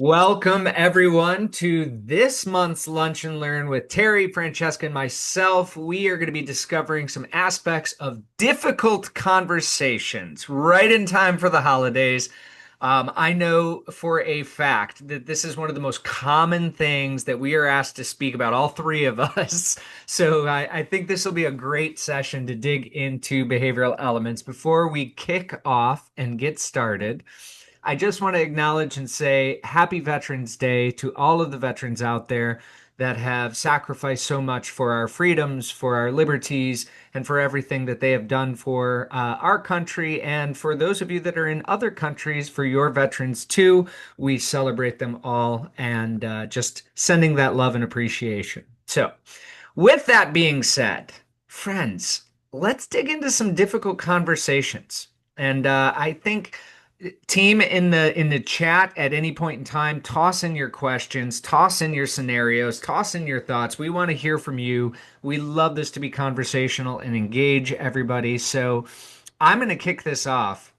Welcome, everyone, to this month's Lunch and Learn with Terry, Francesca, and myself. We are going to be discovering some aspects of difficult conversations right in time for the holidays. I know for a fact that this is one of the most common things that we are asked to speak about, all three of us. So I think this will be a great session to dig into behavioral elements. Before we kick off and get started, I just want to acknowledge and say happy Veterans Day to all of the veterans out there that have sacrificed so much for our freedoms, for our liberties, and for everything that they have done for our country. And for those of you that are in other countries, for your veterans too, we celebrate them all and just sending that love and appreciation. So, with that being said, friends, let's dig into some difficult conversations. And I think team in the chat at any point in time, toss in your questions, toss in your scenarios, toss in your thoughts. We want to hear from you. We love this to be conversational and engage everybody. So I'm going to kick this off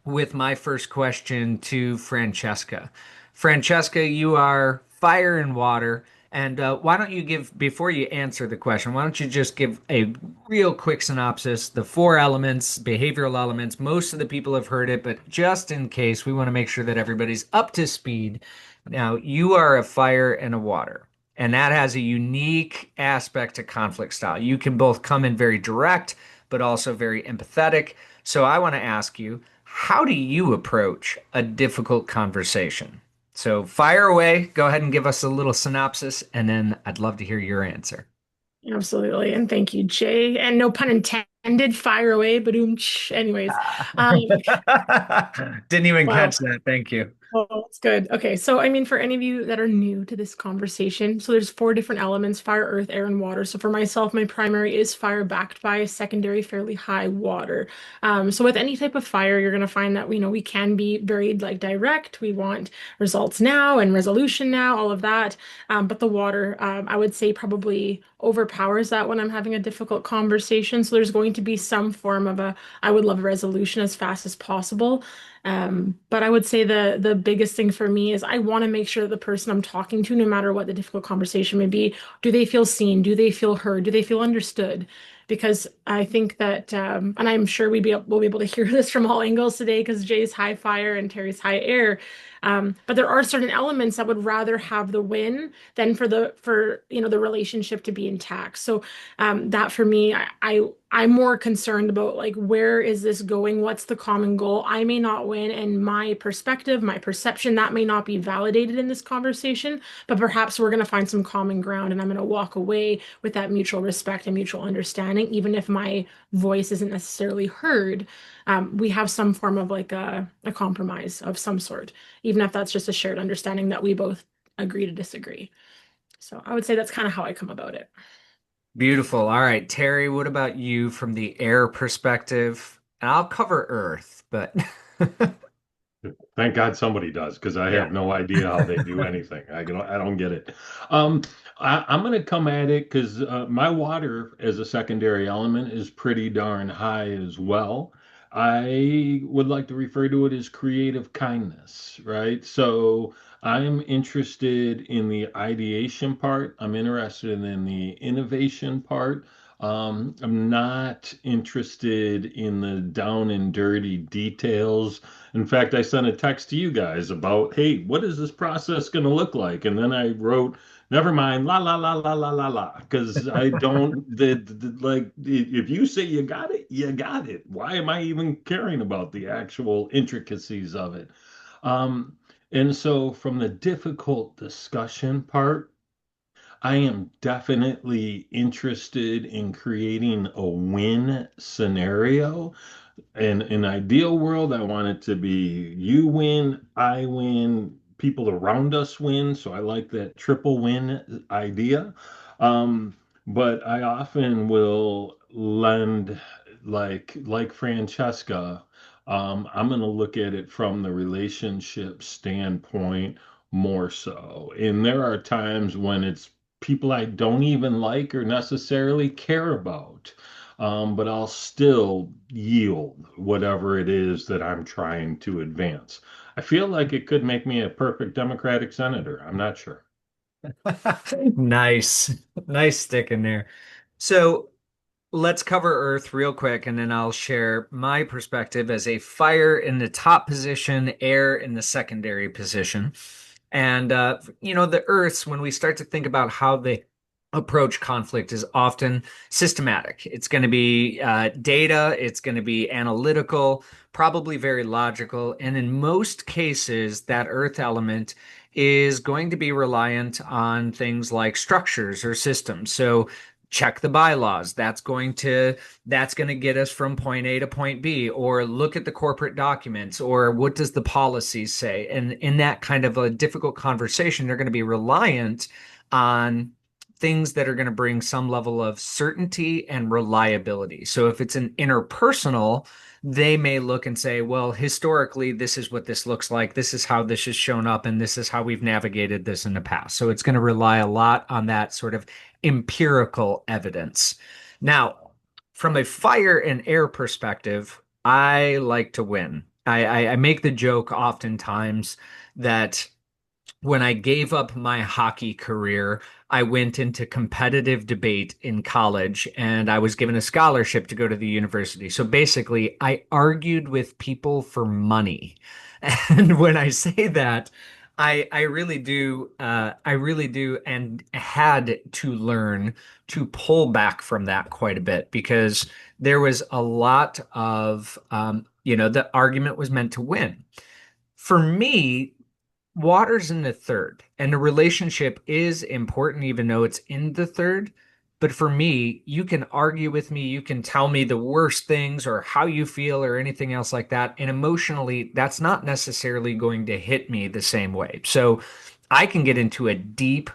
with my first question to Francesca. Francesca, you are fire and water. And why don't you give, before you answer the question, why don't you just give a real quick synopsis, the four elements, behavioral elements? Most of the people have heard it, but just in case, we want to make sure that everybody's up to speed. Now, you are a fire and a water, and that has a unique aspect to conflict style. You can both come in very direct, but also very empathetic. So I want to ask you, how do you approach a difficult conversation? So fire away. Go ahead and give us a little synopsis, and then I'd love to hear your answer. Absolutely. And thank you, Jay. And no pun intended, fire away, but anyways. Um, Didn't even wow. catch that. Thank you. Oh, that's good. Okay, so I mean, for any of you that are new to this conversation, so there's four different elements: fire, earth, air, and water. So for myself, my primary is fire, backed by a secondary fairly high water. So with any type of fire, you're going to find that we can be very like direct. We want results now and resolution now, all of that. But the water, I would say, probably overpowers that when I'm having a difficult conversation. So there's going to be some form of I would love a resolution as fast as possible. But I would say the biggest thing for me is I want to make sure that the person I'm talking to, no matter what the difficult conversation may be, do they feel seen? Do they feel heard? Do they feel understood? Because I think that, and I'm sure we'll be able to hear this from all angles today, because Jay's high fire and Terry's high air. But there are certain elements I would rather have the win than for the relationship to be intact. So that for me, I'm more concerned about like where is this going? What's the common goal? I may not win, and my perspective, my perception, that may not be validated in this conversation, but perhaps we're going to find some common ground, and I'm going to walk away with that mutual respect and mutual understanding, even if my voice isn't necessarily heard. We have some form of like a compromise of some sort, even if that's just a shared understanding that we both agree to disagree. So I would say that's kind of how I come about it. Beautiful. All right, Terry, what about you from the air perspective? And I'll cover Earth, but Thank God somebody does, because I yeah. have no idea how they do anything. I don't get it. Um, I'm going to come at it because my water as a secondary element is pretty darn high as well. I would like to refer to it as creative kindness, right? So I'm interested in the ideation part. I'm interested in the innovation part. I'm not interested in the down and dirty details. In fact, I sent a text to you guys about, hey, what is this process going to look like? And then I wrote, never mind, la la la la la la la, because I don't like if you say you got it, you got it. Why am I even caring about the actual intricacies of it? Um, and so from the difficult discussion part, I am definitely interested in creating a win scenario. In an ideal world, I want it to be you win, I win, people around us win. So I like that triple win idea. Um, but I often will lend like Francesca. I'm going to look at it from the relationship standpoint more so. And there are times when it's people I don't even like or necessarily care about. but I'll still yield whatever it is that I'm trying to advance. I feel like it could make me a perfect Democratic senator. I'm not sure. Nice. Nice stick in there. So let's cover Earth real quick, and then I'll share my perspective as a fire in the top position, air in the secondary position. And, the Earths, when we start to think about how they approach conflict, is often systematic. It's going to be data, it's going to be analytical, probably very logical. And in most cases, that Earth element is going to be reliant on things like structures or systems. So, check the bylaws. That's going to get us from point A to point B, or look at the corporate documents, or what does the policies say? And in that kind of a difficult conversation, they're going to be reliant on things that are going to bring some level of certainty and reliability. So if it's an interpersonal, they may look and say, well, historically, this is what this looks like. This is how this has shown up, and this is how we've navigated this in the past. So it's going to rely a lot on that sort of empirical evidence. Now, from a fire and air perspective, I like to win. I make the joke oftentimes that when I gave up my hockey career, I went into competitive debate in college and I was given a scholarship to go to the university. So basically, I argued with people for money. And when I say that, I really do and had to learn to pull back from that quite a bit because there was a lot of the argument was meant to win. For me, water's in the third, and the relationship is important, even though it's in the third. But for me, you can argue with me, you can tell me the worst things or how you feel or anything else like that. And emotionally, that's not necessarily going to hit me the same way. So I can get into a deep,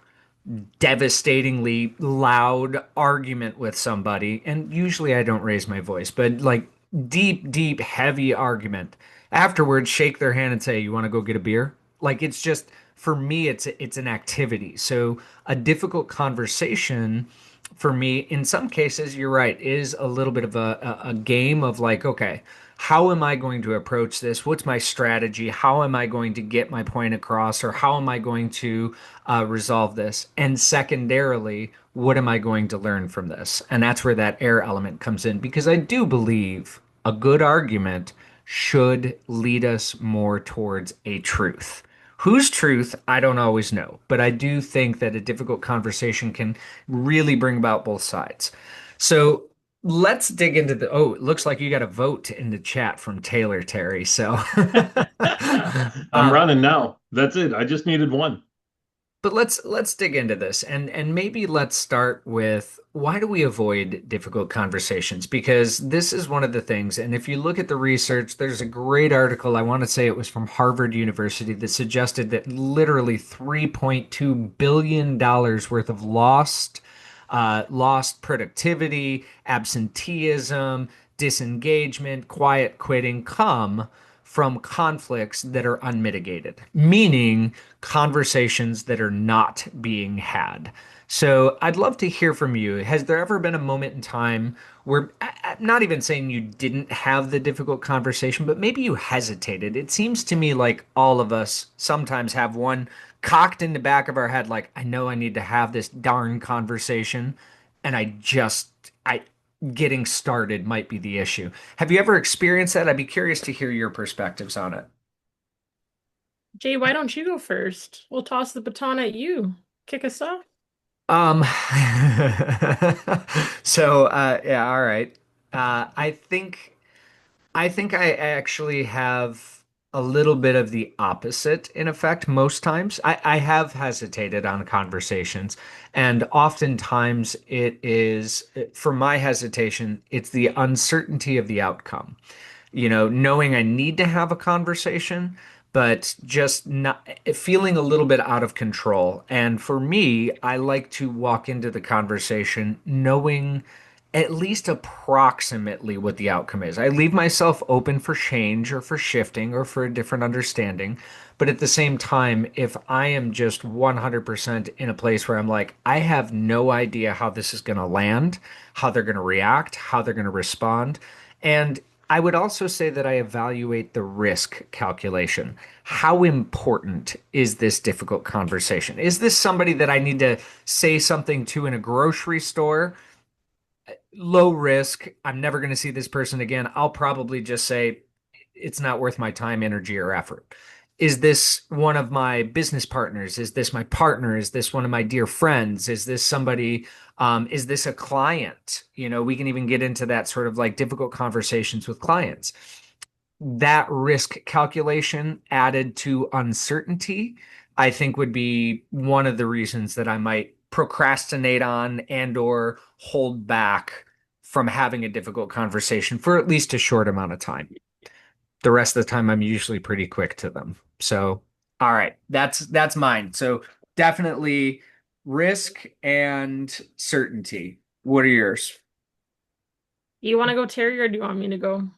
devastatingly loud argument with somebody, and usually I don't raise my voice, but like deep, deep, heavy argument. Afterwards, shake their hand and say, "You want to go get a beer?" Like it's just for me, it's an activity. So a difficult conversation for me, in some cases, you're right, is a little bit of a game of like, okay, how am I going to approach this? What's my strategy? How am I going to get my point across? Or how am I going to resolve this? And secondarily, what am I going to learn from this? And that's where that air element comes in, because I do believe a good argument should lead us more towards a truth. Whose truth, I don't always know, but I do think that a difficult conversation can really bring about both sides. So let's dig into oh, it looks like you got a vote in the chat from Taylor Terry. So, I'm uh, running now. That's it. I just needed one. but let's dig into this and maybe let's start with why do we avoid difficult conversations? Because this is one of the things, and if you look at the research, there's a great article, I want to say it was from Harvard University, that suggested that literally $3.2 billion worth of lost productivity, absenteeism, disengagement, quiet quitting come from conflicts that are unmitigated, meaning conversations that are not being had. So I'd love to hear from you. Has there ever been a moment in time where, I'm not even saying you didn't have the difficult conversation, but maybe you hesitated? It seems to me like all of us sometimes have one cocked in the back of our head, like, I know I need to have this darn conversation, and I getting started might be the issue. Have you ever experienced that? I'd be curious to hear your perspectives on it. Jay, why don't you go first? We'll toss the baton at you. Kick us off. Um, yeah, all right. I think I actually have a little bit of the opposite in effect most times. I have hesitated on conversations, and oftentimes for my hesitation, it's the uncertainty of the outcome. Knowing I need to have a conversation, but just not feeling a little bit out of control. And for me, I like to walk into the conversation knowing at least approximately what the outcome is. I leave myself open for change or for shifting or for a different understanding. But at the same time, if I am just 100% in a place where I'm like, I have no idea how this is going to land, how they're going to react, how they're going to respond. And I would also say that I evaluate the risk calculation. How important is this difficult conversation? Is this somebody that I need to say something to in a grocery store? Low risk. I'm never going to see this person again. I'll probably just say it's not worth my time, energy, or effort. Is this one of my business partners? Is this my partner? Is this one of my dear friends? Is this somebody? Is this a client? We can even get into that sort of like difficult conversations with clients. That risk calculation added to uncertainty, I think would be one of the reasons that I might procrastinate on and or hold back from having a difficult conversation for at least a short amount of time. The rest of the time I'm usually pretty quick to them. So, all right, that's mine. So, definitely risk and certainty. What are yours? You want to go, Terry, or do you want me to go?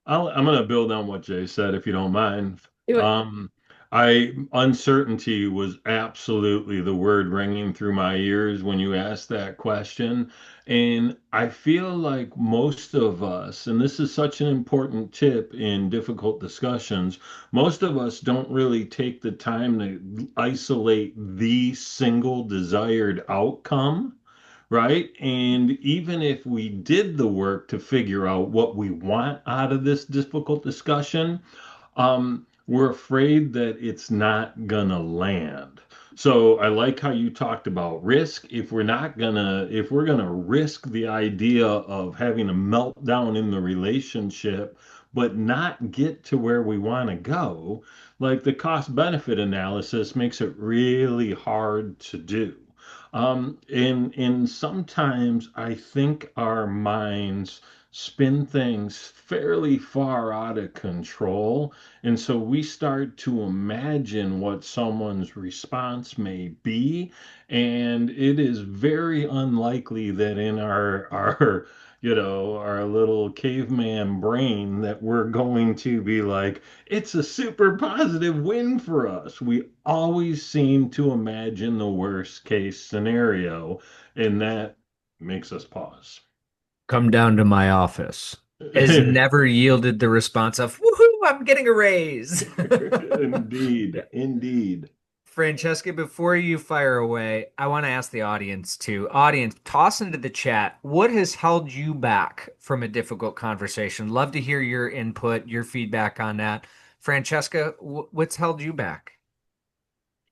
I'm going to build on what Jay said, if you don't mind. Do it. Um, Uncertainty was absolutely the word ringing through my ears when you asked that question. And I feel like most of us, and this is such an important tip in difficult discussions, most of us don't really take the time to isolate the single desired outcome, right? And even if we did the work to figure out what we want out of this difficult discussion, we're afraid that it's not gonna land. So I like how you talked about risk. If we're gonna risk the idea of having a meltdown in the relationship, but not get to where we want to go, like the cost benefit analysis makes it really hard to do. And sometimes I think our minds spin things fairly far out of control. And so we start to imagine what someone's response may be. And it is very unlikely that in our little caveman brain that we're going to be like, it's a super positive win for us. We always seem to imagine the worst case scenario, and that makes us pause. Come down to my office. Has never yielded the response of, woohoo, I'm getting a raise. Indeed, indeed. Francesca, before you fire away, I want to ask the audience too. Audience, toss into the chat. What has held you back from a difficult conversation? Love to hear your input, your feedback on that. Francesca, what's held you back?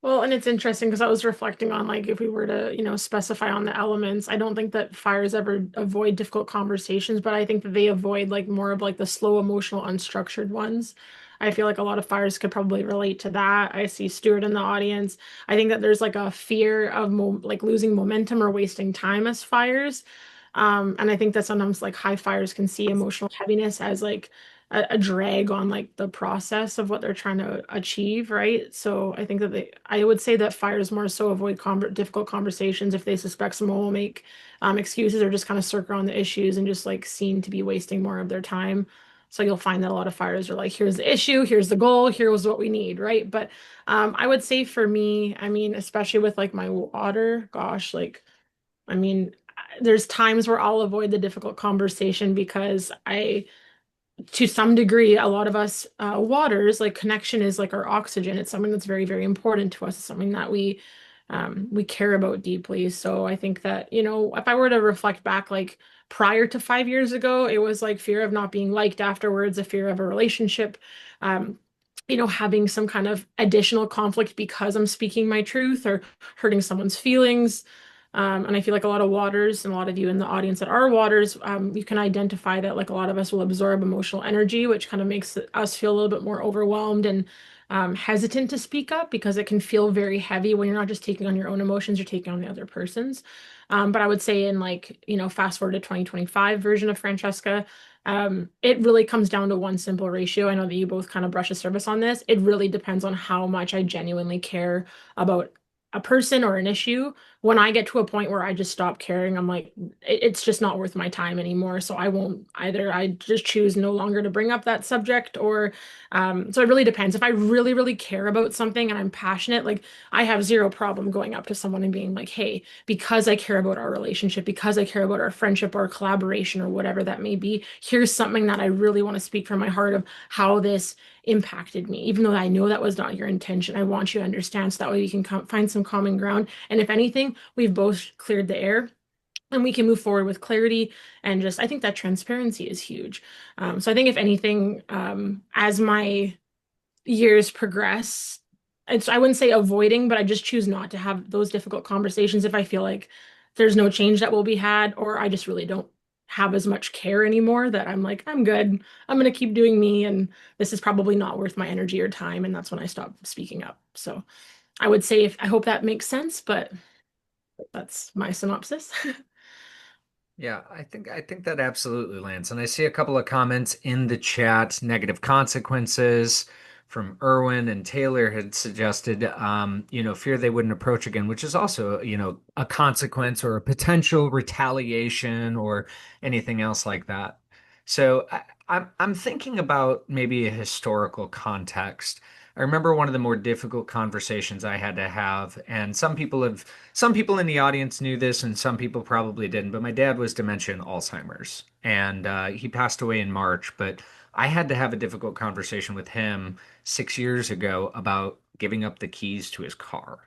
Well, and it's interesting because I was reflecting on like if we were to, specify on the elements, I don't think that fires ever avoid difficult conversations, but I think that they avoid like more of like the slow, emotional, unstructured ones. I feel like a lot of fires could probably relate to that. I see Stuart in the audience. I think that there's like a fear of mo like losing momentum or wasting time as fires. And I think that sometimes like high fires can see emotional heaviness as like a drag on like the process of what they're trying to achieve, right? So I think that I would say that fires more so avoid difficult conversations if they suspect someone will make excuses or just kind of circle on the issues and just like seem to be wasting more of their time. So you'll find that a lot of fires are like, here's the issue, here's the goal, here's what we need, right? But I would say for me, I mean, especially with like my water, gosh, like, I mean, there's times where I'll avoid the difficult conversation because to some degree, a lot of us waters like connection is like our oxygen. It's something that's very, very important to us. It's something that we care about deeply. So I think that, if I were to reflect back, like prior to 5 years ago, it was like fear of not being liked afterwards, a fear of a relationship, um, having some kind of additional conflict because I'm speaking my truth or hurting someone's feelings. And I feel like a lot of waters and a lot of you in the audience that are waters, you can identify that like a lot of us will absorb emotional energy, which kind of makes us feel a little bit more overwhelmed and hesitant to speak up because it can feel very heavy when you're not just taking on your own emotions, you're taking on the other person's. But I would say in like, fast forward to 2025 version of Francesca, it really comes down to one simple ratio. I know that you both kind of brush a service on this. It really depends on how much I genuinely care about a person or an issue when I get to a point where I just stop caring, I'm like, it's just not worth my time anymore. So I won't either. I just choose no longer to bring up that subject, or so it really depends. If I really, really care about something and I'm passionate, like I have zero problem going up to someone and being like, hey, because I care about our relationship, because I care about our friendship or collaboration or whatever that may be, here's something that I really want to speak from my heart of how this impacted me. Even though I know that was not your intention, I want you to understand so that way we can find some common ground. And if anything, we've both cleared the air and we can move forward with clarity. And just I think that transparency is huge. So I think if anything, as my years progress, I wouldn't say avoiding, but I just choose not to have those difficult conversations if I feel like there's no change that will be had, or I just really don't have as much care anymore that I'm like, I'm good. I'm gonna keep doing me, and this is probably not worth my energy or time, and that's when I stop speaking up. So I would say if I hope that makes sense, but that's my synopsis. Yeah, I think that absolutely lands. And I see a couple of comments in the chat, negative consequences from Irwin and Taylor had suggested fear they wouldn't approach again, which is also, a consequence or a potential retaliation or anything else like that. So I'm thinking about maybe a historical context. I remember one of the more difficult conversations I had to have, and some people in the audience knew this, and some people probably didn't. But my dad was dementia and Alzheimer's, and he passed away in March. But I had to have a difficult conversation with him 6 years ago about giving up the keys to his car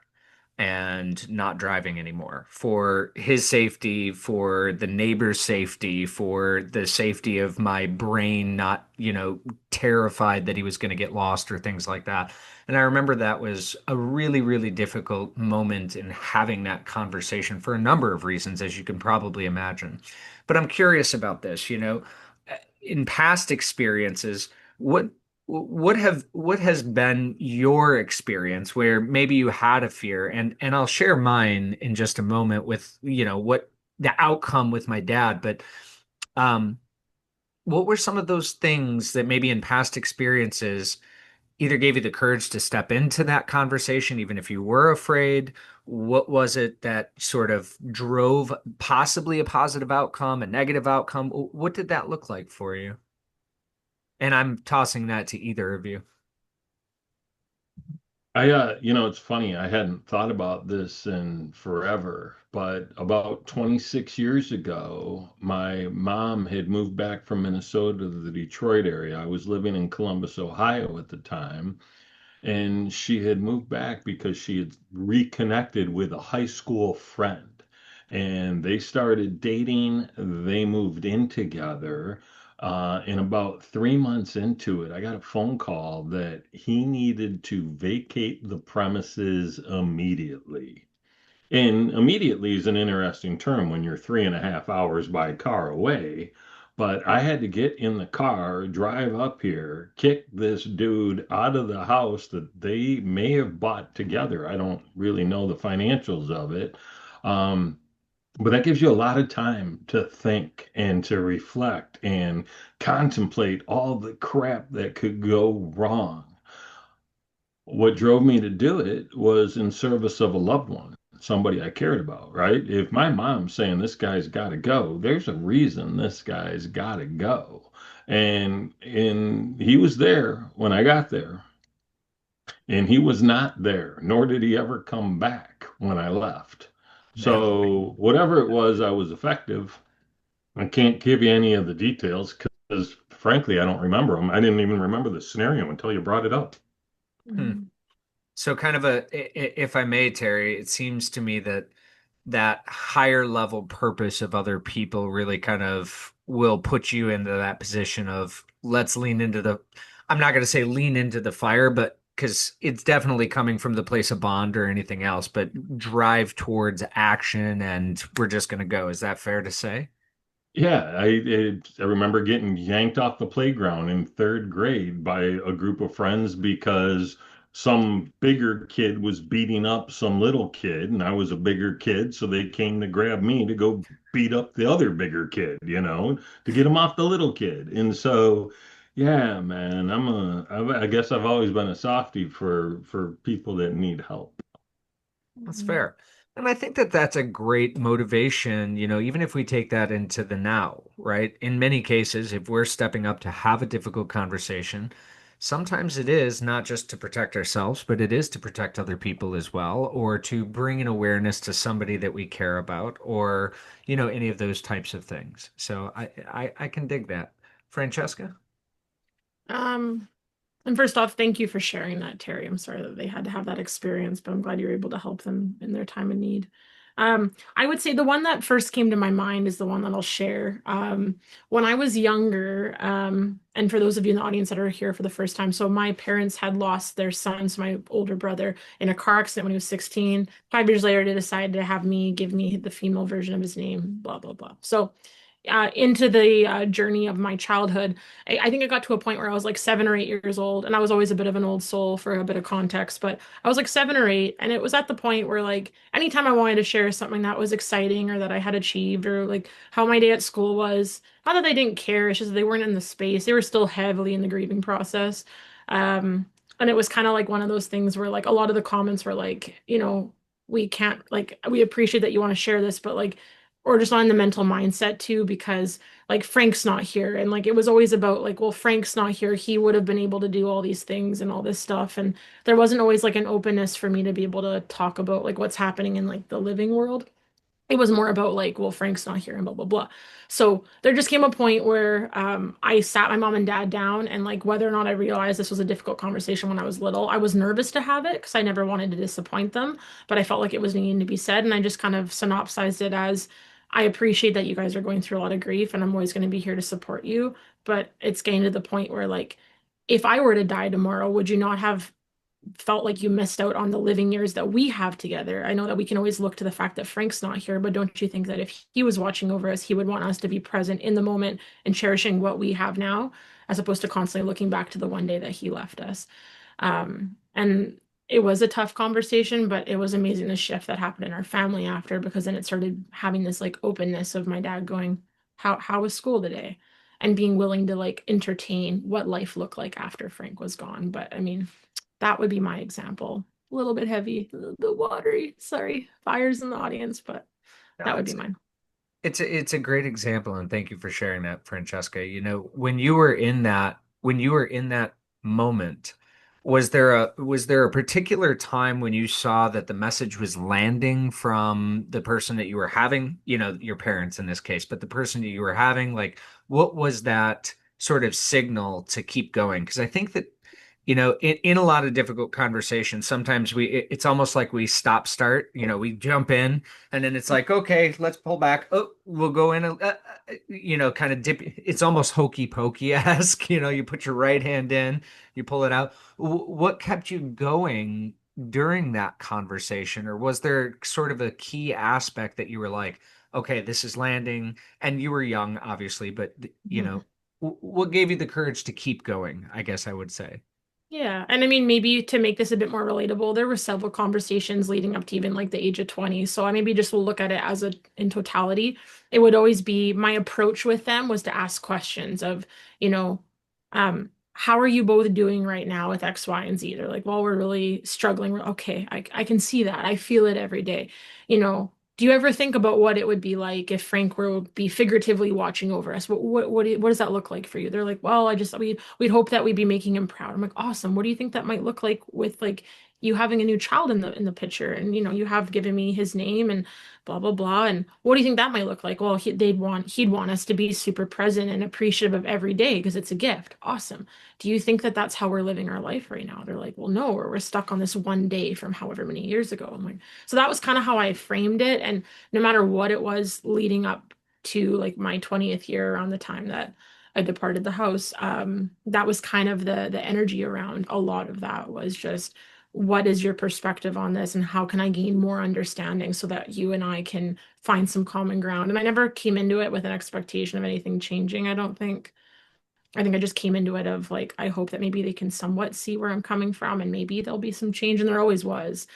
and not driving anymore for his safety, for the neighbor's safety, for the safety of my brain, not, terrified that he was going to get lost or things like that. And I remember that was a really, really difficult moment in having that conversation for a number of reasons, as you can probably imagine. But I'm curious about this, in past experiences, what what has been your experience where maybe you had a fear, and I'll share mine in just a moment with what the outcome with my dad, but um what were some of those things that maybe in past experiences either gave you the courage to step into that conversation even if you were afraid? What was it that sort of drove possibly a positive outcome, a negative outcome? What did that look like for you? And I'm tossing that to either of you. It's funny. I hadn't thought about this in forever, but about 26 years ago, my mom had moved back from Minnesota to the Detroit area. I was living in Columbus, Ohio at the time, and she had moved back because she had reconnected with a high school friend, and they started dating. They moved in together. And about 3 months into it, I got a phone call that he needed to vacate the premises immediately. And immediately is an interesting term when you're 3.5 hours by car away. But I had to get in the car, drive up here, kick this dude out of the house that they may have bought together. I don't really know the financials of it. Um, but that gives you a lot of time to think and to reflect and contemplate all the crap that could go wrong. What drove me to do it was in service of a loved one, somebody I cared about, right? If my mom's saying this guy's got to go, there's a reason this guy's got to go. And he was there when I got there, and he was not there, nor did he ever come back when I left. Man. So whatever it was, I was effective. I can't give you any of the details because frankly, I don't remember them. I didn't even remember the scenario until you brought it up. Hmm. So kind of if I may, Terry, it seems to me that that higher level purpose of other people really kind of will put you into that position of let's lean into I'm not going to say lean into the fire, but because it's definitely coming from the place of bond or anything else, but drive towards action and we're just going to go. Is that fair to say? Yeah, I remember getting yanked off the playground in third grade by a group of friends because some bigger kid was beating up some little kid, and I was a bigger kid, so they came to grab me to go beat up the other bigger kid, to get him off the little kid. And so, yeah, man, I guess I've always been a softie for people that need help. That's Mhm. fair. And I think that that's a great motivation, even if we take that into the now, right? In many cases, if we're stepping up to have a difficult conversation, sometimes it is not just to protect ourselves, but it is to protect other people as well, or to bring an awareness to somebody that we care about, or, any of those types of things. So I can dig that. Francesca? Um, And first off, thank you for sharing that, Terry. I'm sorry that they had to have that experience, but I'm glad you were able to help them in their time of need. I would say the one that first came to my mind is the one that I'll share. When I was younger, and for those of you in the audience that are here for the first time, so my parents had lost their son, so my older brother, in a car accident when he was 16. 5 years later, they decided to have me give me the female version of his name, blah, blah, blah. So into the journey of my childhood. I think it got to a point where I was like 7 or 8 years old, and I was always a bit of an old soul for a bit of context, but I was like 7 or 8, and it was at the point where like anytime I wanted to share something that was exciting or that I had achieved or like how my day at school was, not that they didn't care, it's just that they weren't in the space. They were still heavily in the grieving process. Um, and it was kind of like one of those things where like a lot of the comments were like, we can't like we appreciate that you want to share this, but like or just on the mental mindset too, because like Frank's not here. And like it was always about like, well, Frank's not here. He would have been able to do all these things and all this stuff. And there wasn't always like an openness for me to be able to talk about like what's happening in like the living world. It was more about like, well, Frank's not here and blah blah blah. So there just came a point where I sat my mom and dad down and like whether or not I realized this was a difficult conversation when I was little, I was nervous to have it because I never wanted to disappoint them, but I felt like it was needing to be said, and I just kind of synopsized it as I appreciate that you guys are going through a lot of grief, and I'm always going to be here to support you, but it's getting to the point where like if I were to die tomorrow, would you not have felt like you missed out on the living years that we have together? I know that we can always look to the fact that Frank's not here, but don't you think that if he was watching over us, he would want us to be present in the moment and cherishing what we have now, as opposed to constantly looking back to the one day that he left us? And it was a tough conversation, but it was amazing the shift that happened in our family after, because then it started having this like openness of my dad going, how was school today? And being willing to like entertain what life looked like after Frank was gone. But I mean, that would be my example. A little bit heavy, a little bit watery. Sorry, fires in the audience, but No, that would be mine. it's a great example, and thank you for sharing that, Francesca. When you were in that moment, was there a particular time when you saw that the message was landing from the person that you were having, your parents in this case, but the person that you were having, like what was that sort of signal to keep going? Because I think that in a lot of difficult conversations, sometimes it's almost like we stop start, we jump in and then it's like, okay, let's pull back. Oh, we'll go in, kind of dip. It's almost hokey pokey-esque, you put your right hand in, you pull it out. What kept you going during that conversation? Or was there sort of a key aspect that you were like, okay, this is landing, and you were young, obviously, but Mhm. what gave you the courage to keep going, I guess I would say. Yeah. And I mean, maybe to make this a bit more relatable, there were several conversations leading up to even like the age of 20. So I maybe just will look at it as a in totality. It would always be my approach with them was to ask questions of, how are you both doing right now with X, Y, and Z? They're like, well, we're really struggling. Okay, I can see that. I feel it every day. Do you ever think about what it would be like if Frank were be figuratively watching over us? What does that look like for you? They're like, well, we'd hope that we'd be making him proud. I'm like, awesome. What do you think that might look like with like you having a new child in the picture, and you have given me his name and blah blah blah. And what do you think that might look like? Well, he'd want us to be super present and appreciative of every day because it's a gift. Awesome. Do you think that that's how we're living our life right now? They're like, well, no, we're stuck on this one day from however many years ago. I'm like, so that was kind of how I framed it. And no matter what it was leading up to like my 20th year, around the time that I departed the house, that was kind of the energy around a lot of that was just what is your perspective on this and how can I gain more understanding so that you and I can find some common ground. And I never came into it with an expectation of anything changing, I don't think. I think I just came into it of like, I hope that maybe they can somewhat see where I'm coming from and maybe there'll be some change, and there always was.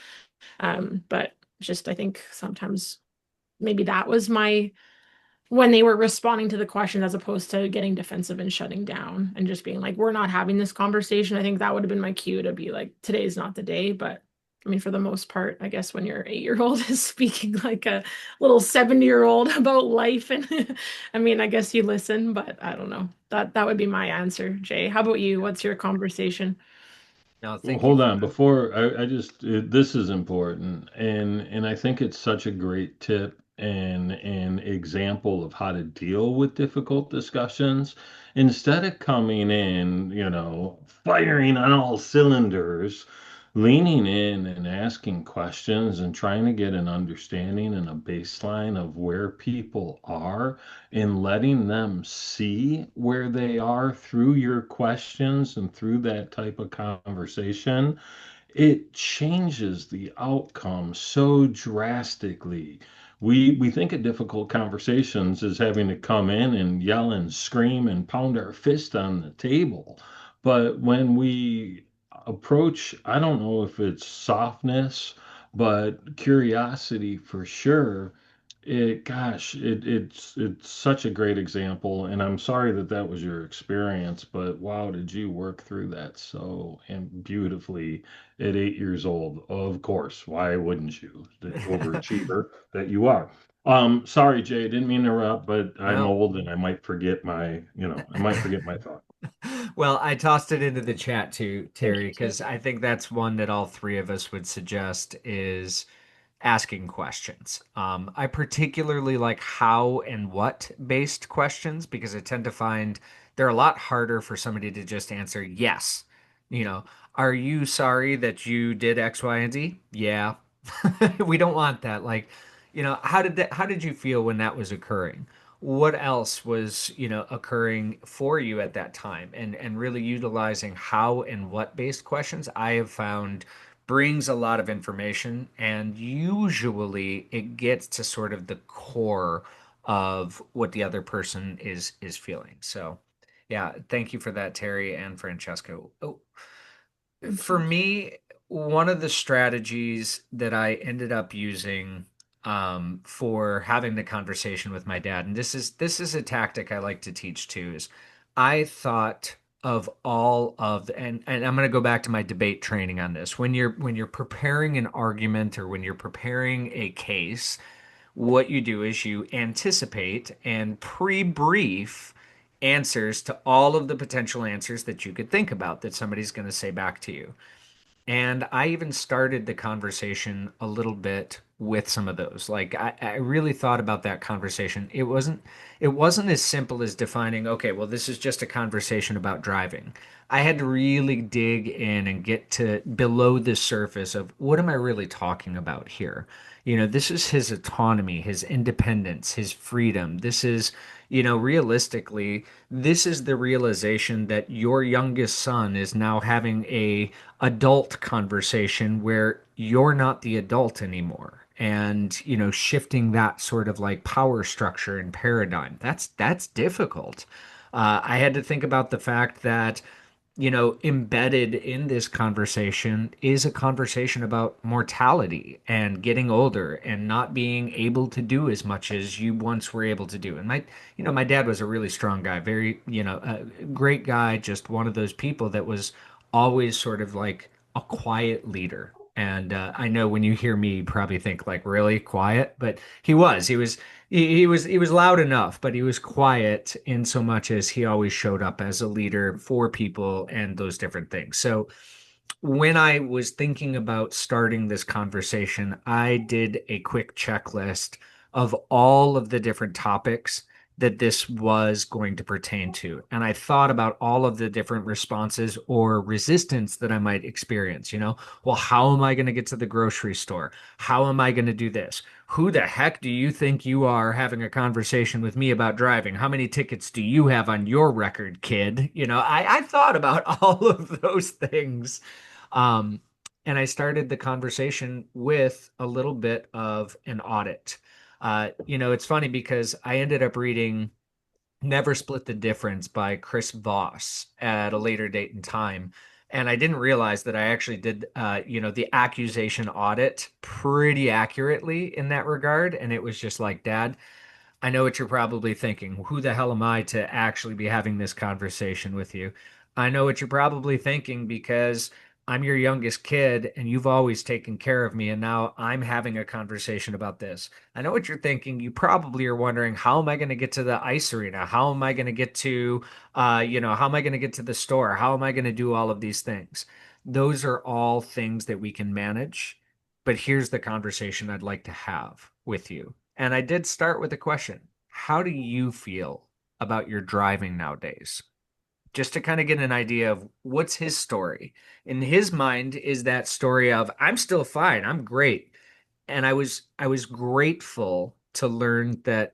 But just I think sometimes maybe that was my when they were responding to the questions as opposed to getting defensive and shutting down and just being like, we're not having this conversation. I think that would have been my cue to be like, today's not the day. But I mean, for the most part, I guess when your 8-year old is speaking like a little 70-year-old about life, and I mean, I guess you listen, but I don't know. That would be my answer, Jay. How about you? What's your conversation? No, Well, thank you hold for on. Before I just this is important, and I think it's such a great tip and an example of how to deal with difficult discussions. Instead of coming in, firing on all cylinders, leaning in and asking questions and trying to get an understanding and a baseline of where people are and letting them see where they are through your questions and through that type of conversation, it changes the outcome so drastically. We think of difficult conversations as having to come in and yell and scream and pound our fist on the table. But when we approach, I don't know if it's softness, but curiosity for sure. It's such a great example, and I'm sorry that that was your experience, but wow, did you work through that so and beautifully at 8 years old? Of course, why wouldn't you? The overachiever that you are. Sorry, Jay, didn't mean to interrupt, but I'm no. old and I might forget I might forget my thought. Well, I tossed it into the chat too, Thank Terry, you, Jay. because I think that's one that all three of us would suggest is asking questions. I particularly like how and what based questions because I tend to find they're a lot harder for somebody to just answer yes. You know, are you sorry that you did X, Y, and Z? Yeah. We don't want that. Like, how did you feel when that was occurring? What else was, occurring for you at that time? And really utilizing how and what based questions I have found brings a lot of information, and usually it gets to sort of the core of what the other person is feeling. So, yeah, thank you for that, Terry and Francesca. Oh, Thank for you. me, one of the strategies that I ended up using for having the conversation with my dad, and this is a tactic I like to teach too, is I thought of all of and I'm going to go back to my debate training on this. When you're preparing an argument or when you're preparing a case, what you do is you anticipate and pre-brief answers to all of the potential answers that you could think about that somebody's going to say back to you. And I even started the conversation a little bit with some of those. Like I really thought about that conversation. It wasn't as simple as defining, okay, well, this is just a conversation about driving. I had to really dig in and get to below the surface of what am I really talking about here? This is his autonomy, his independence, his freedom. This is, realistically, this is the realization that your youngest son is now having a adult conversation where you're not the adult anymore, and shifting that sort of like power structure and paradigm, that's difficult. I had to think about the fact that embedded in this conversation is a conversation about mortality and getting older and not being able to do as much as you once were able to do. And my dad was a really strong guy, very, a great guy, just one of those people that was always sort of like a quiet leader. And I know when you hear me, you probably think like really quiet, but he was loud enough, but he was quiet in so much as he always showed up as a leader for people and those different things. So when I was thinking about starting this conversation, I did a quick checklist of all of the different topics that this was going to pertain to. And I thought about all of the different responses or resistance that I might experience. Well, how am I going to get to the grocery store? How am I going to do this? Who the heck do you think you are having a conversation with me about driving? How many tickets do you have on your record, kid? I thought about all of those things. um, and I started the conversation with a little bit of an audit. It's funny because I ended up reading Never Split the Difference by Chris Voss at a later date in time. And I didn't realize that I actually did, the accusation audit pretty accurately in that regard. And it was just like, Dad, I know what you're probably thinking. Who the hell am I to actually be having this conversation with you? I know what you're probably thinking because I'm your youngest kid and you've always taken care of me. And now I'm having a conversation about this. I know what you're thinking. You probably are wondering, how am I going to get to the ice arena? How am I going to get to, how am I going to get to the store? How am I going to do all of these things? Those are all things that we can manage. But here's the conversation I'd like to have with you. And I did start with a question. How do you feel about your driving nowadays? Just to kind of get an idea of what's his story. In his mind is that story of I'm still fine, I'm great. And I was grateful to learn that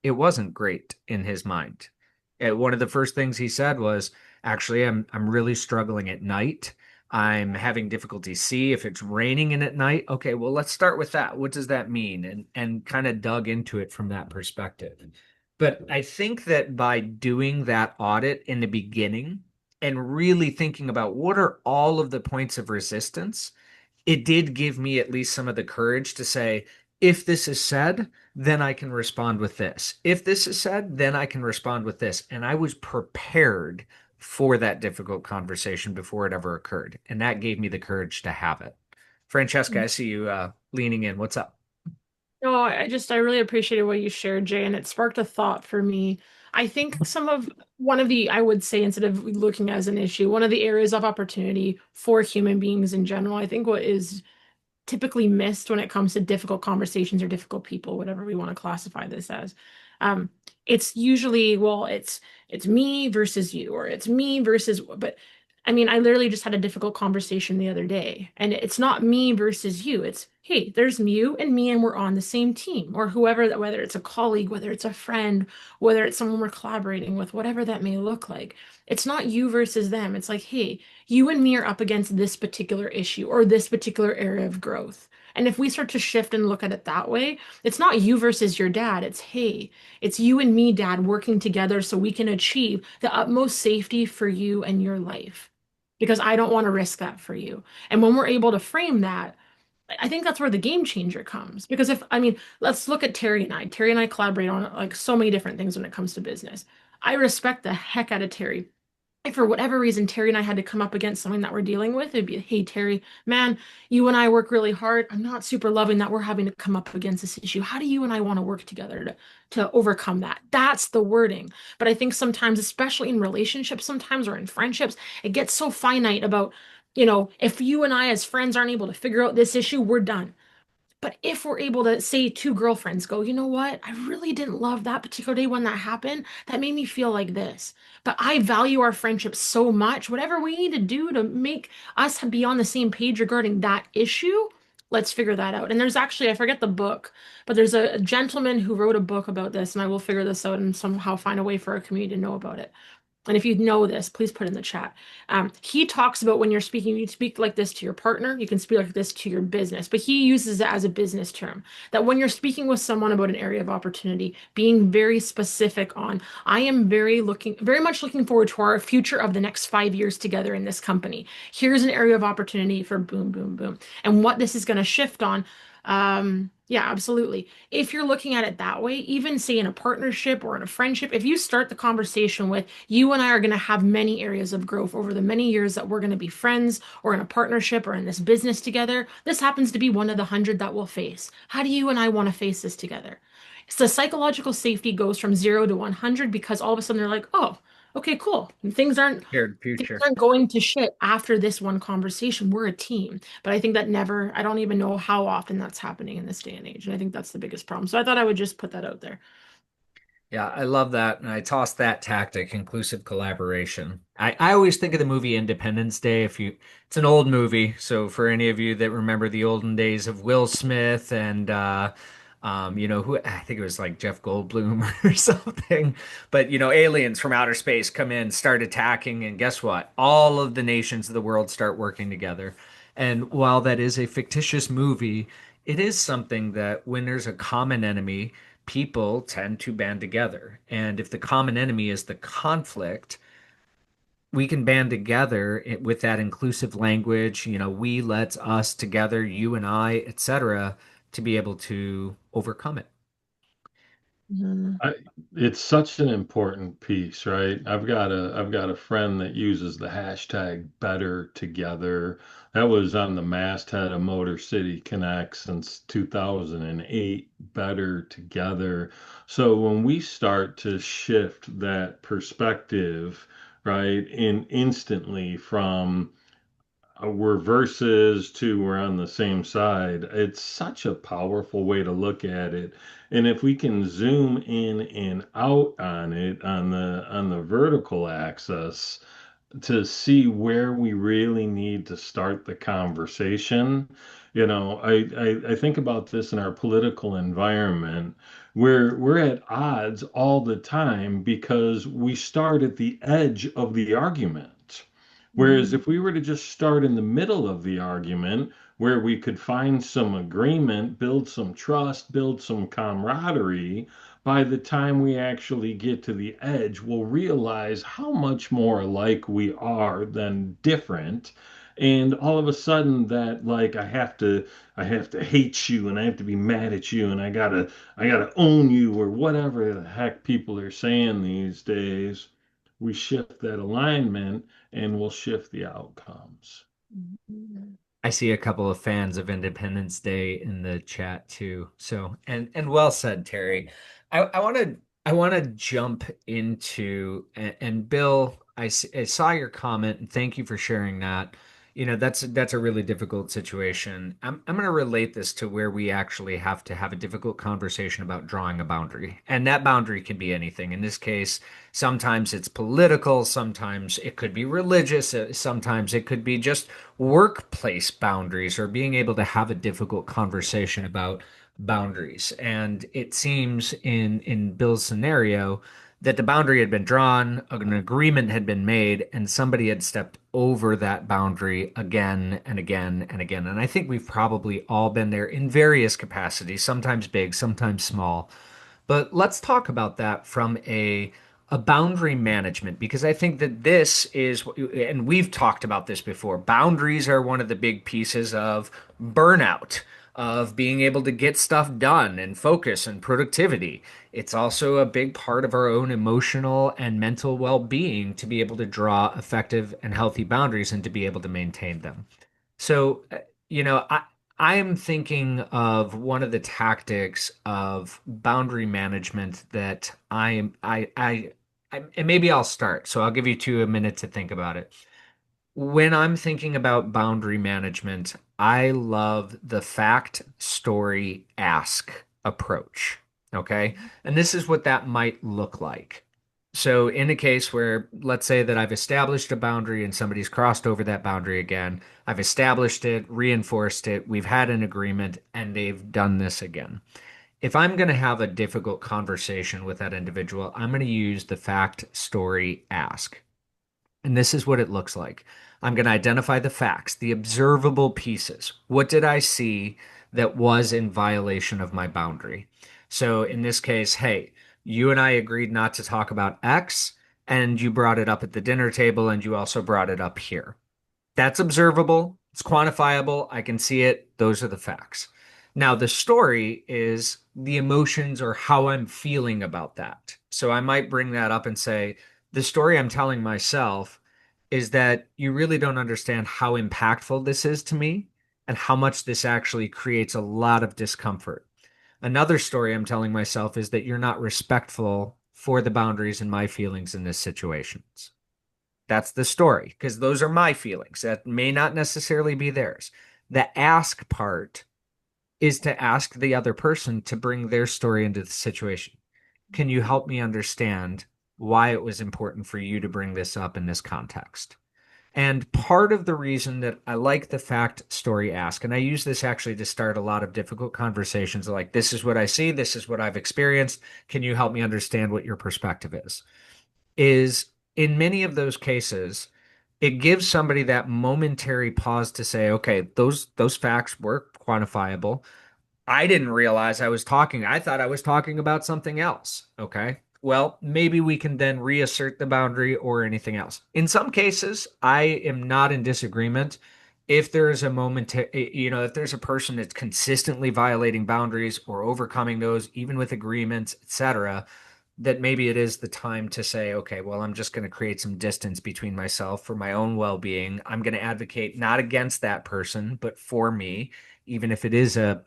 it wasn't great in his mind. One of the first things he said was, actually, I'm really struggling at night. I'm having difficulty see if it's raining in at night. Okay, well, let's start with that. What does that mean? And kind of dug into it from that perspective. But I think that by doing that audit in the beginning and really thinking about what are all of the points of resistance, it did give me at least some of the courage to say, if this is said, then I can respond with this. If this is said, then I can respond with this. And I was prepared for that difficult conversation before it ever occurred. And that gave me the courage to have it. Francesca, I see you leaning in. What's up? No, I really appreciated what you shared, Jay, and it sparked a thought for me. I think one of the, I would say, instead of looking as an issue, one of the areas of opportunity for human beings in general, I think what is typically missed when it comes to difficult conversations or difficult people, whatever we want to classify this as. Um, it's usually, well, it's me versus you, or it's me versus, but I mean, I literally just had a difficult conversation the other day, and it's not me versus you. It's, hey, there's you and me, and we're on the same team, or whoever that, whether it's a colleague, whether it's a friend, whether it's someone we're collaborating with, whatever that may look like. It's not you versus them. It's like, hey, you and me are up against this particular issue or this particular area of growth. And if we start to shift and look at it that way, it's not you versus your dad. It's, hey, it's you and me, dad, working together so we can achieve the utmost safety for you and your life. Because I don't want to risk that for you. And when we're able to frame that, I think that's where the game changer comes. Because if, I mean, let's look at Terry and I. Terry and I collaborate on like so many different things when it comes to business. I respect the heck out of Terry. If for whatever reason Terry and I had to come up against something that we're dealing with, it'd be, hey, Terry, man, you and I work really hard. I'm not super loving that we're having to come up against this issue. How do you and I want to work together to overcome that? That's the wording. But I think sometimes, especially in relationships, sometimes or in friendships, it gets so finite about, if you and I as friends aren't able to figure out this issue, we're done. But if we're able to say two girlfriends go, you know what? I really didn't love that particular day when that happened. That made me feel like this. But I value our friendship so much. Whatever we need to do to make us be on the same page regarding that issue, let's figure that out. And there's actually, I forget the book, but there's a gentleman who wrote a book about this, and I will figure this out and somehow find a way for our community to know about it. And if you know this, please put in the chat. He talks about when you're speaking, you speak like this to your partner, you can speak like this to your business, but he uses it as a business term. That when you're speaking with someone about an area of opportunity, being very specific on, I am very much looking forward to our future of the next 5 years together in this company. Here's an area of opportunity for boom, boom, boom. And what this is going to shift on. Yeah, absolutely. If you're looking at it that way, even say in a partnership or in a friendship, if you start the conversation with, you and I are going to have many areas of growth over the many years that we're going to be friends or in a partnership or in this business together, this happens to be one of the 100 that we'll face. How do you and I want to face this together? So psychological safety goes from 0 to 100 because all of a sudden they're like, oh, okay, cool. And Shared things future. aren't going to shit after this one conversation. We're a team. But I think that never, I don't even know how often that's happening in this day and age. And I think that's the biggest problem. So I thought I would just put that out there. Yeah, I love that. And I toss that tactic, inclusive collaboration. I always think of the movie Independence Day. It's an old movie. So for any of you that remember the olden days of Will Smith and, who I think it was like Jeff Goldblum or something. But, aliens from outer space come in, start attacking. And guess what? All of the nations of the world start working together. And while that is a fictitious movie, it is something that when there's a common enemy, people tend to band together. And if the common enemy is the conflict, we can band together with that inclusive language, we, let's, us, together, you and I, etc., to be able to overcome it. Mhm. I, it's such an important piece, right? I've got a friend that uses the hashtag better together. That was on the masthead of Motor City Connect since 2008, better together. So when we start to shift that perspective, right, in instantly from we're versus to we're on the same side. It's such a powerful way to look at it. And if we can zoom in and out on it on the vertical axis to see where we really need to start the conversation, I think about this in our political environment where we're at odds all the time because we start at the edge of the argument. Whereas Mhm. if we were to just start in the middle of the argument where we could find some agreement, build some trust, build some camaraderie, by the time we actually get to the edge, we'll realize how much more alike we are than different. And all of a sudden that like I have to hate you and I have to be mad at you and I gotta own you or whatever the heck people are saying these days, we shift that alignment and we'll shift the outcomes. Mhm. I see a couple of fans of Independence Day in the chat too. So, and well said, Terry. I want to jump into and Bill, I saw your comment and thank you for sharing that. That's a really difficult situation. I'm going to relate this to where we actually have to have a difficult conversation about drawing a boundary. And that boundary can be anything. In this case, sometimes it's political, sometimes it could be religious, sometimes it could be just workplace boundaries or being able to have a difficult conversation about boundaries. And it seems in Bill's scenario that the boundary had been drawn, an agreement had been made, and somebody had stepped over that boundary again and again and again. And I think we've probably all been there in various capacities, sometimes big, sometimes small. But let's talk about that from a boundary management because I think that this is, and we've talked about this before. Boundaries are one of the big pieces of burnout, of being able to get stuff done and focus and productivity. It's also a big part of our own emotional and mental well-being to be able to draw effective and healthy boundaries and to be able to maintain them. So, I am thinking of one of the tactics of boundary management that I am and maybe I'll start. So I'll give you two a minute to think about it. When I'm thinking about boundary management, I love the fact, story, ask approach. Okay. And this is what that might look like. So, in a case where, let's say that I've established a boundary and somebody's crossed over that boundary again, I've established it, reinforced it, we've had an agreement, and they've done this again. If I'm going to have a difficult conversation with that individual, I'm going to use the fact, story, ask. And this is what it looks like. I'm going to identify the facts, the observable pieces. What did I see that was in violation of my boundary? So in this case, hey, you and I agreed not to talk about X, and you brought it up at the dinner table, and you also brought it up here. That's observable, it's quantifiable, I can see it. Those are the facts. Now, the story is the emotions or how I'm feeling about that. So I might bring that up and say, the story I'm telling myself is that you really don't understand how impactful this is to me and how much this actually creates a lot of discomfort. Another story I'm telling myself is that you're not respectful for the boundaries and my feelings in this situation. That's the story, because those are my feelings. That may not necessarily be theirs. The ask part is to ask the other person to bring their story into the situation. Can you help me understand why it was important for you to bring this up in this context? And part of the reason that I like the fact story ask, and I use this actually to start a lot of difficult conversations like, this is what I see, this is what I've experienced. Can you help me understand what your perspective is in many of those cases, it gives somebody that momentary pause to say, okay, those facts were quantifiable. I didn't realize I thought I was talking about something else. Okay. Well, maybe we can then reassert the boundary or anything else. In some cases, I am not in disagreement if there is a moment to, if there's a person that's consistently violating boundaries or overcoming those, even with agreements, etc., that maybe it is the time to say, okay, well, I'm just going to create some distance between myself for my own well-being. I'm going to advocate not against that person, but for me, even if it is an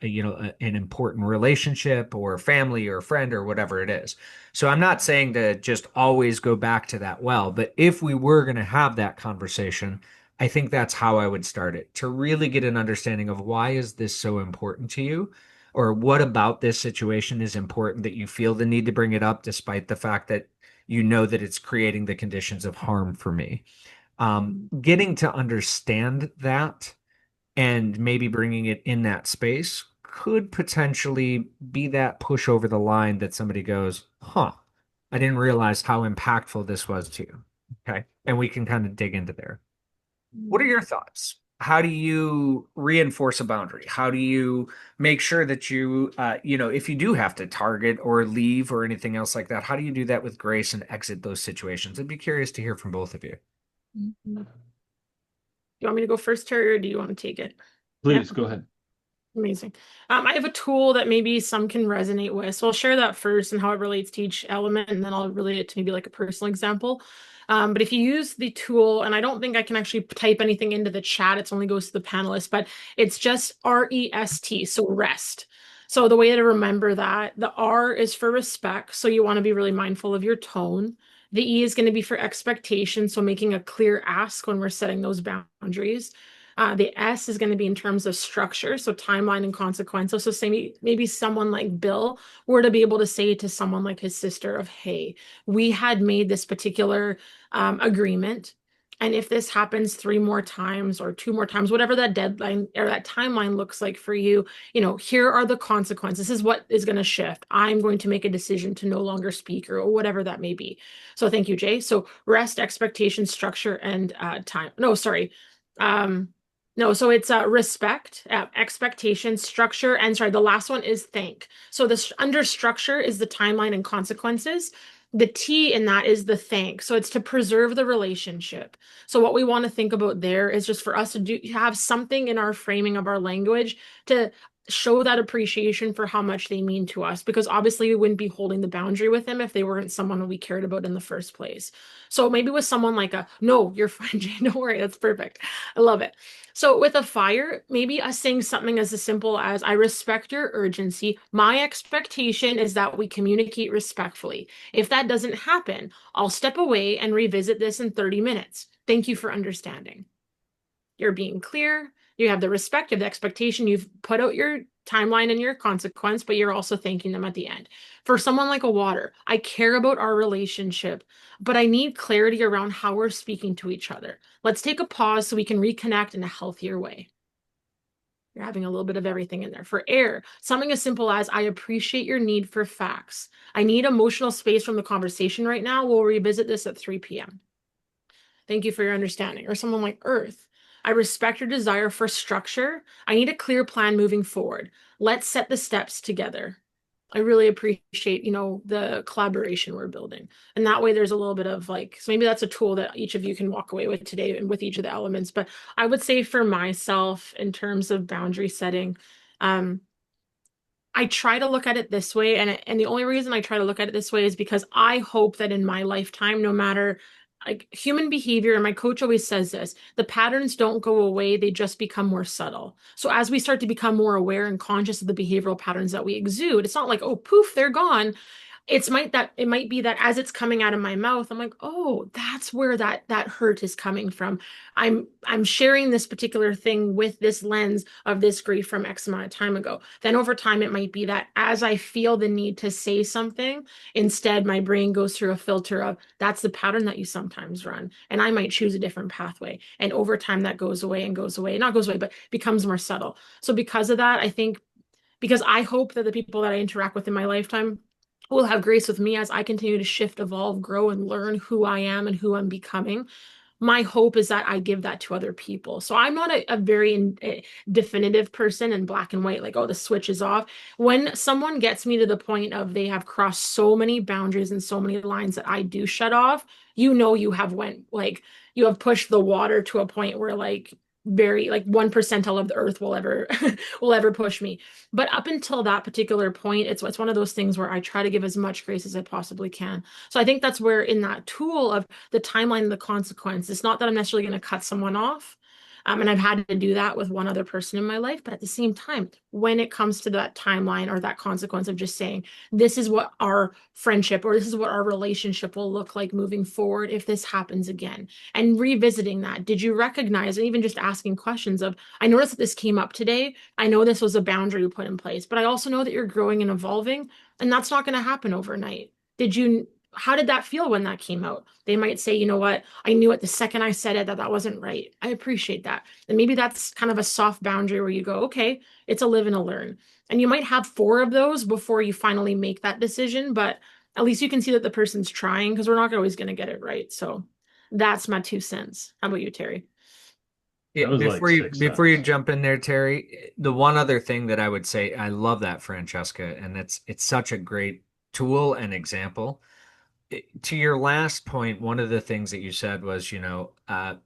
important relationship or family or friend or whatever it is. So I'm not saying to just always go back to that well, but if we were going to have that conversation, I think that's how I would start it, to really get an understanding of why is this so important to you, or what about this situation is important that you feel the need to bring it up despite the fact that you know that it's creating the conditions of harm for me. Getting to understand that and maybe bringing it in that space could potentially be that push over the line that somebody goes, huh, I didn't realize how impactful this was to you. Okay. And we can kind of dig into there. What are your thoughts? How do you reinforce a boundary? How do you make sure that if you do have to target or leave or anything else like that, how do you do that with grace and exit those situations? I'd be curious to hear from both of you. Do you want me to go first, Terry, or do you want to take it? Yeah. Please go ahead. Amazing. I have a tool that maybe some can resonate with. So I'll share that first and how it relates to each element, and then I'll relate it to maybe like a personal example. But if you use the tool, and I don't think I can actually type anything into the chat, it only goes to the panelists, but it's just REST, so rest. So the way to remember that, the R is for respect. So you want to be really mindful of your tone. The E is going to be for expectation. So making a clear ask when we're setting those boundaries. The S is going to be in terms of structure, so timeline and consequences. So say maybe someone like Bill were to be able to say to someone like his sister of, hey, we had made this particular agreement. And if this happens 3 more times or 2 more times, whatever that deadline or that timeline looks like for you, here are the consequences. This is what is going to shift. I'm going to make a decision to no longer speak or whatever that may be. So thank you, Jay. So rest, expectation, structure, and time. No, sorry. No, so it's respect, expectation, structure, and sorry, the last one is thank. So this under structure is the timeline and consequences. The T in that is the thank. So it's to preserve the relationship. So what we want to think about there is just for us to have something in our framing of our language to show that appreciation for how much they mean to us, because obviously we wouldn't be holding the boundary with them if they weren't someone we cared about in the first place. So maybe with someone like no, you're fine, Jane, don't worry, that's perfect. I love it. So with a fire, maybe us saying something as simple as, I respect your urgency. My expectation is that we communicate respectfully. If that doesn't happen, I'll step away and revisit this in 30 minutes. Thank you for understanding. You're being clear. You have the respect, you have the expectation. You've put out your timeline and your consequence, but you're also thanking them at the end. For someone like a water, I care about our relationship, but I need clarity around how we're speaking to each other. Let's take a pause so we can reconnect in a healthier way. You're having a little bit of everything in there. For air, something as simple as, I appreciate your need for facts. I need emotional space from the conversation right now. We'll revisit this at 3 p.m. Thank you for your understanding. Or someone like Earth. I respect your desire for structure. I need a clear plan moving forward. Let's set the steps together. I really appreciate, the collaboration we're building. And that way there's a little bit of so maybe that's a tool that each of you can walk away with today and with each of the elements. But I would say for myself, in terms of boundary setting, I try to look at it this way. And the only reason I try to look at it this way is because I hope that in my lifetime, no matter human behavior, and my coach always says this, the patterns don't go away, they just become more subtle. So as we start to become more aware and conscious of the behavioral patterns that we exude, it's not like, oh, poof, they're gone. It might be that as it's coming out of my mouth, I'm like, oh, that's where that hurt is coming from. I'm sharing this particular thing with this lens of this grief from X amount of time ago. Then over time, it might be that as I feel the need to say something, instead my brain goes through a filter of, that's the pattern that you sometimes run, and I might choose a different pathway. And over time, that goes away and goes away, not goes away, but becomes more subtle. So because of that, I think, because I hope that the people that I interact with in my lifetime will have grace with me as I continue to shift, evolve, grow, and learn who I am and who I'm becoming. My hope is that I give that to other people. So I'm not a very definitive person in black and white, like, oh, the switch is off. When someone gets me to the point of they have crossed so many boundaries and so many lines that I do shut off, you have pushed the water to a point where very like 1% of the earth will ever will ever push me. But up until that particular point, it's one of those things where I try to give as much grace as I possibly can. So I think that's where in that tool of the timeline and the consequence, it's not that I'm necessarily going to cut someone off. And I've had to do that with one other person in my life. But at the same time, when it comes to that timeline or that consequence of just saying, this is what our friendship or this is what our relationship will look like moving forward if this happens again, and revisiting that. Did you recognize, and even just asking questions of, I noticed that this came up today. I know this was a boundary you put in place, but I also know that you're growing and evolving, and that's not going to happen overnight. How did that feel when that came out? They might say, you know what, I knew it the second I said it that that wasn't right. I appreciate that. And maybe that's kind of a soft boundary where you go, okay, it's a live and a learn. And you might have four of those before you finally make that decision, but at least you can see that the person's trying because we're not always going to get it right. So that's my 2 cents. How about you, Terry? That was like six Before you cents. jump in there, Terry, the one other thing that I would say, I love that, Francesca, and it's such a great tool and example. To your last point, one of the things that you said was, I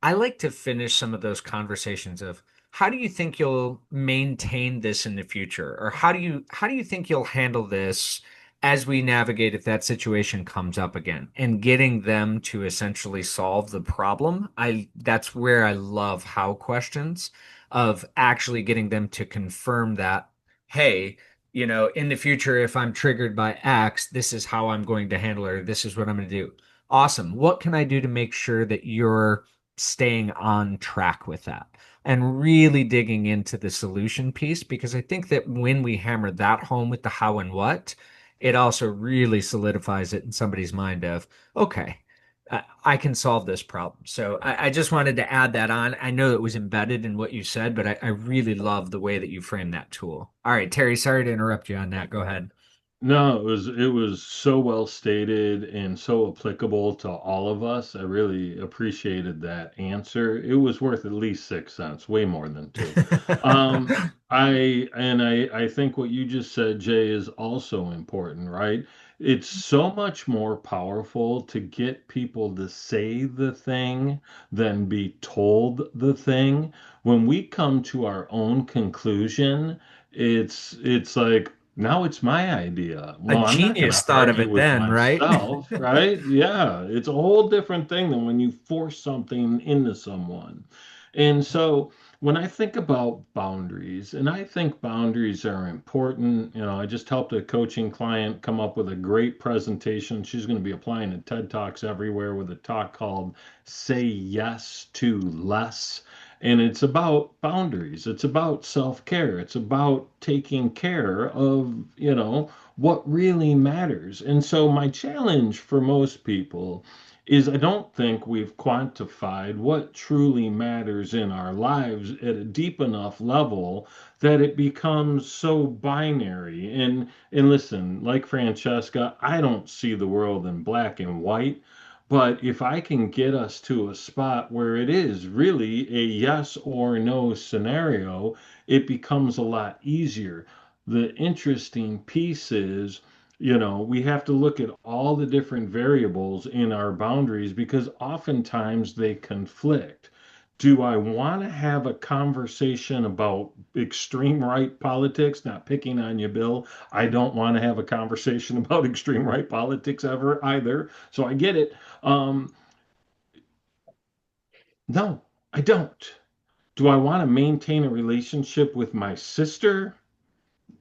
like to finish some of those conversations of how do you think you'll maintain this in the future? Or how do you think you'll handle this as we navigate if that situation comes up again? And getting them to essentially solve the problem. That's where I love how questions of actually getting them to confirm that, hey, in the future, if I'm triggered by X, this is how I'm going to handle it, or this is what I'm going to do. Awesome. What can I do to make sure that you're staying on track with that and really digging into the solution piece? Because I think that when we hammer that home with the how and what, it also really solidifies it in somebody's mind of, okay, I can solve this problem. So I just wanted to add that on. I know it was embedded in what you said, but I really love the way that you framed that tool. All right, Terry, sorry to interrupt you on that. Go ahead. No, it was so well stated and so applicable to all of us. I really appreciated that answer. It was worth at least 6 cents, way more than two. Um, I think what you just said, Jay, is also important, right? It's so much more powerful to get people to say the thing than be told the thing. When we come to our own conclusion, it's like now it's my idea. A Well, I'm not going genius to thought of argue it with then, right? myself, right? Yeah, it's a whole different thing than when you force something into someone. And so when I think about boundaries, and I think boundaries are important, I just helped a coaching client come up with a great presentation. She's going to be applying to TED Talks everywhere with a talk called Say Yes to Less. And it's about boundaries. It's about self-care. It's about taking care of, what really matters. And so my challenge for most people is I don't think we've quantified what truly matters in our lives at a deep enough level that it becomes so binary. And listen, like Francesca, I don't see the world in black and white. But if I can get us to a spot where it is really a yes or no scenario, it becomes a lot easier. The interesting piece is, we have to look at all the different variables in our boundaries because oftentimes they conflict. Do I want to have a conversation about extreme right politics? Not picking on you, Bill. I don't want to have a conversation about extreme right politics ever either. So I get it. Um, no, I don't. Do I want to maintain a relationship with my sister?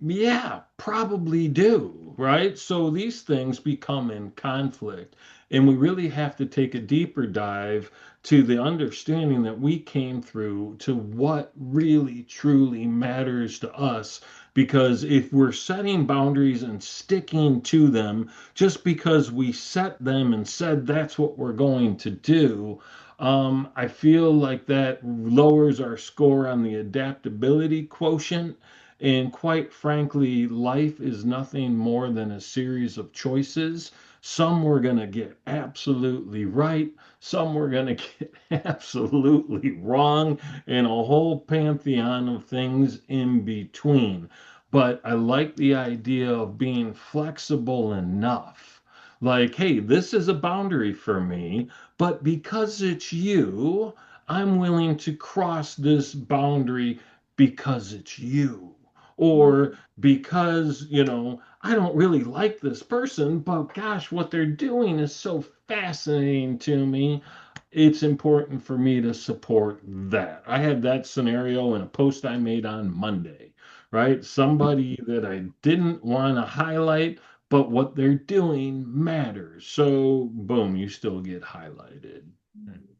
Yeah, probably do, right? So these things become in conflict, and we really have to take a deeper dive to the understanding that we came through to what really truly matters to us. Because if we're setting boundaries and sticking to them just because we set them and said that's what we're going to do, I feel like that lowers our score on the adaptability quotient. And quite frankly, life is nothing more than a series of choices. Some we're going to get absolutely right, some we're going to get absolutely wrong, and a whole pantheon of things in between. But I like the idea of being flexible enough. Like, hey, this is a boundary for me, but because it's you, I'm willing to cross this boundary because it's you. Mhm. Or because, I don't really like this person, but gosh, what they're doing is so fascinating to me. It's important for me to support that. I had that scenario in a post I made on Monday, right? Somebody that I didn't want to highlight, but what they're doing matters. So, boom, you still get highlighted. Hmm,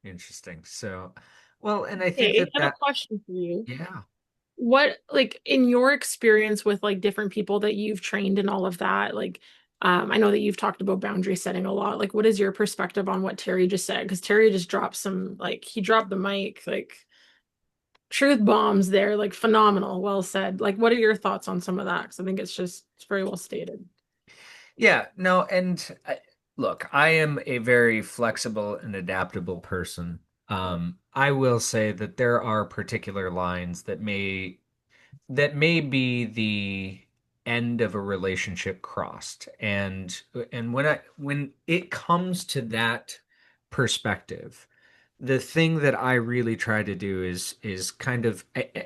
interesting. So, well, and I think Okay, that I have a question for you. yeah. What, like, in your experience with like different people that you've trained and all of that, like, I know that you've talked about boundary setting a lot. Like, what is your perspective on what Terry just said? Because Terry just dropped some, like, he dropped the mic, like, truth bombs there, like, phenomenal. Well said. Like, what are your thoughts on some of that? Because I think it's very well stated. Yeah, no, and look, I am a very flexible and adaptable person. I will say that there are particular lines that may be the end of a relationship crossed. And when it comes to that perspective, the thing that I really try to do is kind of,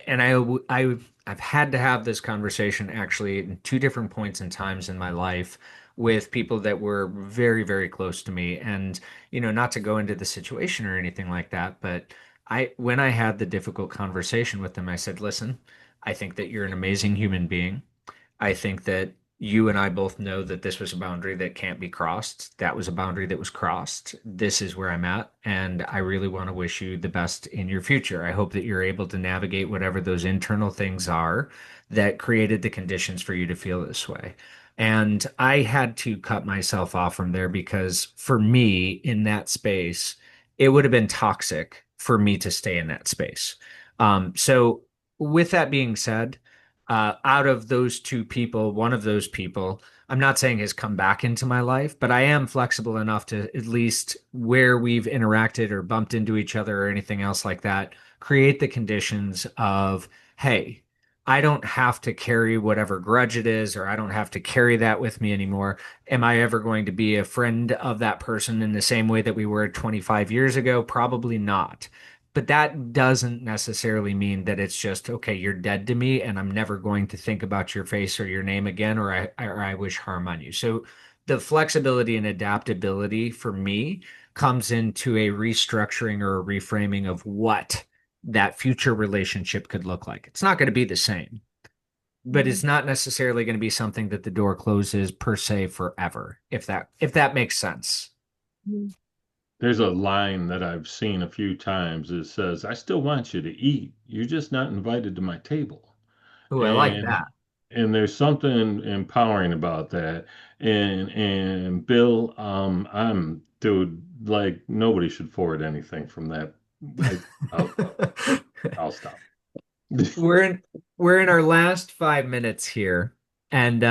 and I've had to have this conversation actually in two different points in times in my life with people that were very, very close to me. And, not to go into the situation or anything like that, but when I had the difficult conversation with them, I said, listen, I think that you're an amazing human being. I think that you and I both know that this was a boundary that can't be crossed. That was a boundary that was crossed. This is where I'm at. And I really want to wish you the best in your future. I hope that you're able to navigate whatever those internal things are that created the conditions for you to feel this way. And I had to cut myself off from there because for me in that space, it would have been toxic for me to stay in that space. So, with that being said, out of those two people, one of those people, I'm not saying has come back into my life, but I am flexible enough to at least where we've interacted or bumped into each other or anything else like that, create the conditions of, hey, I don't have to carry whatever grudge it is, or I don't have to carry that with me anymore. Am I ever going to be a friend of that person in the same way that we were 25 years ago? Probably not. But that doesn't necessarily mean that it's just, okay, you're dead to me and I'm never going to think about your face or your name again, or I wish harm on you. So the flexibility and adaptability for me comes into a restructuring or a reframing of what that future relationship could look like. It's not going to be the same, but it's Mhm. not necessarily going to be something that the door closes per se forever, if that makes sense. Mhm. There's a line that I've seen a few times. It says, I still want you to eat. You're just not invited to my table. Oh, I like that. And there's something empowering about that. And Bill, I'm dude, like nobody should forward anything from that. I, I'll I'll stop. We're in we're in our last 5 minutes here, and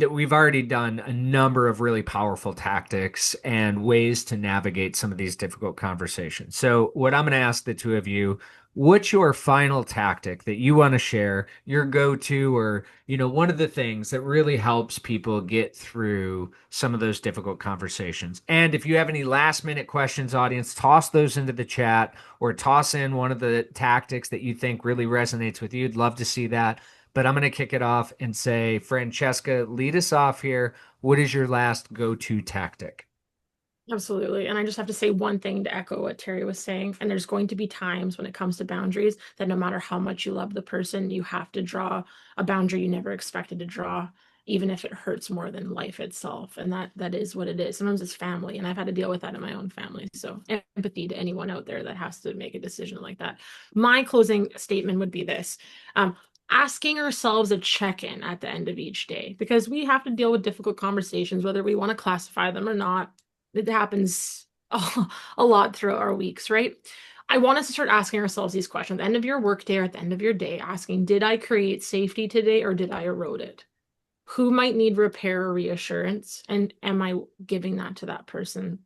we've already done a number of really powerful tactics and ways to navigate some of these difficult conversations. So, what I'm going to ask the two of you, what's your final tactic that you want to share, your go-to, or one of the things that really helps people get through some of those difficult conversations? And if you have any last-minute questions, audience, toss those into the chat or toss in one of the tactics that you think really resonates with you. I'd love to see that. But I'm going to kick it off and say, Francesca, lead us off here. What is your last go-to tactic? Absolutely. And I just have to say one thing to echo what Terry was saying. And there's going to be times when it comes to boundaries that no matter how much you love the person, you have to draw a boundary you never expected to draw, even if it hurts more than life itself. And that is what it is. Sometimes it's family, and I've had to deal with that in my own family. So empathy to anyone out there that has to make a decision like that. My closing statement would be this. Asking ourselves a check-in at the end of each day, because we have to deal with difficult conversations, whether we want to classify them or not. It happens a lot throughout our weeks, right? I want us to start asking ourselves these questions at the end of your workday or at the end of your day, asking, did I create safety today or did I erode it? Who might need repair or reassurance? And am I giving that to that person?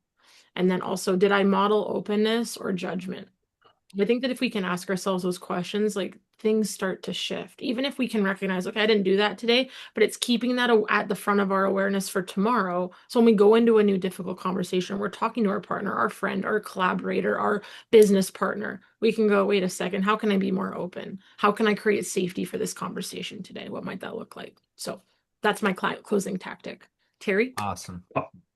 And then also, did I model openness or judgment? I think that if we can ask ourselves those questions, like things start to shift. Even if we can recognize, okay, I didn't do that today, but it's keeping that at the front of our awareness for tomorrow. So when we go into a new difficult conversation, we're talking to our partner, our friend, our collaborator, our business partner, we can go, wait a second, how can I be more open? How can I create safety for this conversation today? What might that look like? So that's my closing tactic. Terry? Awesome.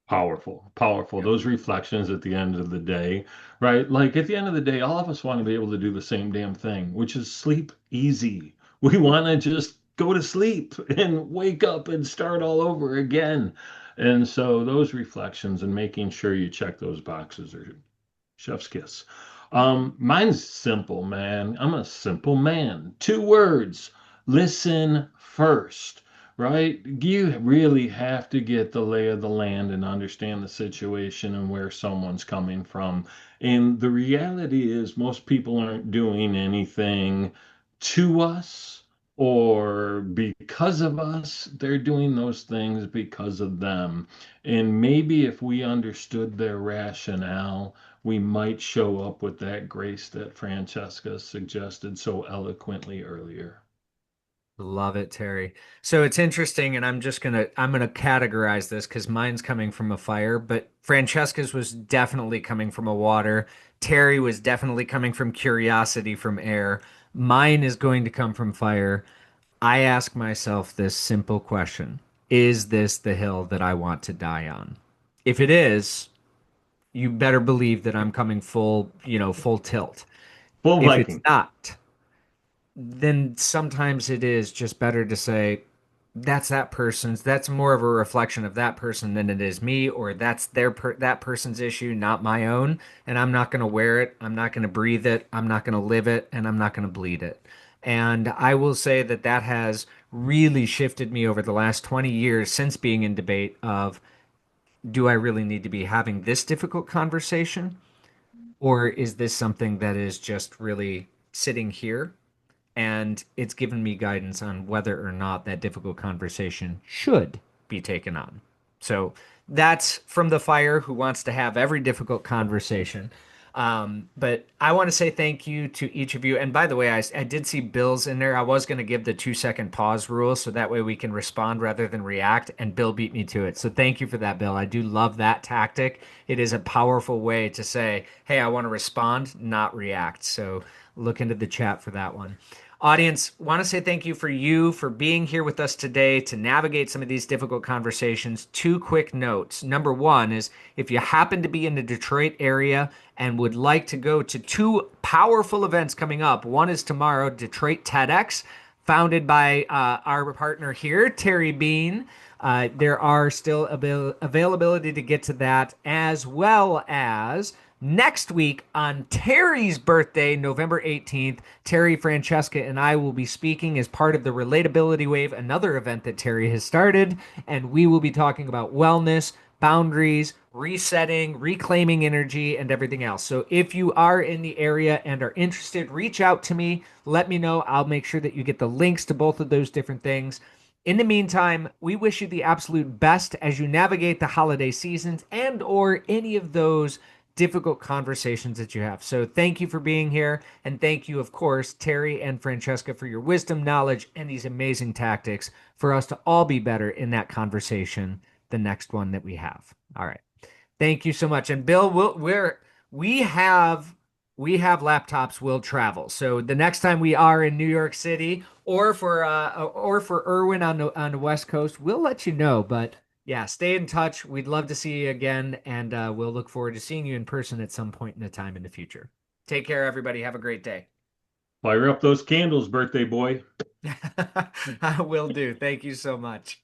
Powerful, powerful. Yep. Those reflections at the end of the day, right? Like at the end of the day, all of us want to be able to do the same damn thing, which is sleep easy. We want to just go to sleep and wake up and start all over again. And so those reflections and making sure you check those boxes are chef's kiss. Mine's simple, man. I'm a simple man. Two words. Listen first, right? You really have to get the lay of the land and understand the situation and where someone's coming from. And the reality is, most people aren't doing anything to us or because of us. They're doing those things because of them. And maybe if we understood their rationale, we might show up with that grace that Francesca suggested so eloquently earlier. Love it, Terry. So it's interesting, and I'm gonna categorize this because mine's coming from a fire, but Francesca's was definitely coming from a water. Terry was definitely coming from curiosity from air. Mine is going to come from fire. I ask myself this simple question: is this the hill that I want to die on? If it is, you better believe that I'm coming full, full tilt. Full If it's Viking. not, then sometimes it is just better to say that's more of a reflection of that person than it is me, or that's that person's issue, not my own, and I'm not going to wear it, I'm not going to breathe it, I'm not going to live it, and I'm not going to bleed it. And I will say that that has really shifted me over the last 20 years since being in debate of, do I really need to be having this difficult conversation, or is this something that is just really sitting here, and it's given me guidance on whether or not that difficult conversation should be taken on. So that's from the fire who wants to have every difficult conversation. But I want to say thank you to each of you. And by the way, I did see Bill's in there. I was going to give the 2 second pause rule so that way we can respond rather than react. And Bill beat me to it. So thank you for that, Bill. I do love that tactic. It is a powerful way to say, hey, I want to respond, not react. So look into the chat for that one. Audience, want to say thank you for being here with us today to navigate some of these difficult conversations. Two quick notes. Number one is if you happen to be in the Detroit area and would like to go to two powerful events coming up, one is tomorrow, Detroit TEDx, founded by our partner here, TryBean. There are still availability to get to that, as well as next week on Terry's birthday, November 18th. Terry, Francesca, and I will be speaking as part of the Relatability Wave, another event that Terry has started, and we will be talking about wellness, boundaries, resetting, reclaiming energy, and everything else. So if you are in the area and are interested, reach out to me. Let me know. I'll make sure that you get the links to both of those different things. In the meantime, we wish you the absolute best as you navigate the holiday seasons and or any of those difficult conversations that you have. So thank you for being here. And thank you, of course, Terry and Francesca, for your wisdom, knowledge, and these amazing tactics for us to all be better in that conversation, the next one that we have. All right. Thank you so much. And Bill, we have we have laptops will travel. So the next time we are in New York City or for Irwin on the West Coast, we'll let you know. But yeah, stay in touch. We'd love to see you again, and we'll look forward to seeing you in person at some point in the time in the future. Take care, everybody. Have a great day. Fire up those candles, birthday boy. I will do. Thank you so much.